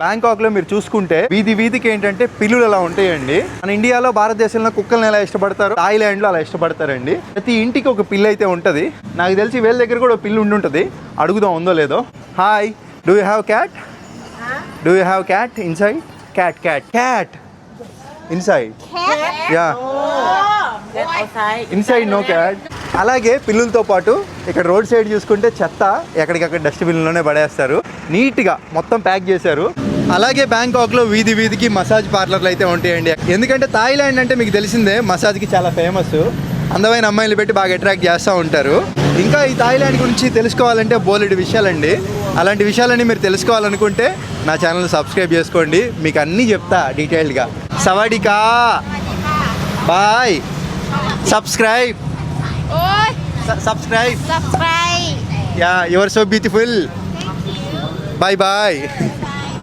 Bangkok లో మీరు చూసుకుంటే వీధి వీధికి ఏంటంటే పిల్లులు అలా ఉంటాయండి. మన ఇండియాలో భారతదేశంలో కుక్కల్ని ఎలా ఇష్టపడతారు, థాయిలాండ్ లో అలా ఇష్టపడతారండి. ప్రతి ఇంటికి ఒక పిల్లి అయితే ఉంటది. నాకు తెలిసి వీళ్ళ దగ్గర కూడా పిల్లి ఉండుంటది. అడుగుదాం ఉందో లేదో. Hi, do you have cat? Do you have cat inside? Cat inside? Yeah, inside no cat. అలాగే పిల్లులతో పాటు ఇక్కడ రోడ్ సైడ్ చూసుకుంటే చెత్త ఎక్కడికక్కడ డస్ట్బిన్లోనే పడేస్తారు. నీట్గా మొత్తం ప్యాక్ చేశారు. అలాగే బ్యాంకాక్లో వీధి వీధికి మసాజ్ పార్లర్లు అయితే ఉంటాయండి. ఎందుకంటే థాయిలాండ్ అంటే మీకు తెలిసిందే మసాజ్కి చాలా ఫేమస్. అందమైన అమ్మాయిలు పెట్టి బాగా అట్రాక్ట్ చేస్తూ ఉంటారు. ఇంకా ఈ థాయిలాండ్ గురించి తెలుసుకోవాలంటే బోలెడు విషయాలండి. అలాంటి విషయాలన్నీ మీరు తెలుసుకోవాలనుకుంటే నా ఛానల్ సబ్స్క్రైబ్ చేసుకోండి. మీకు అన్నీ చెప్తా డీటెయిల్డ్గా. సవాడికా, bye, subscribe. Subscribe. Yeah, you are so beautiful. Thank you. Bye bye.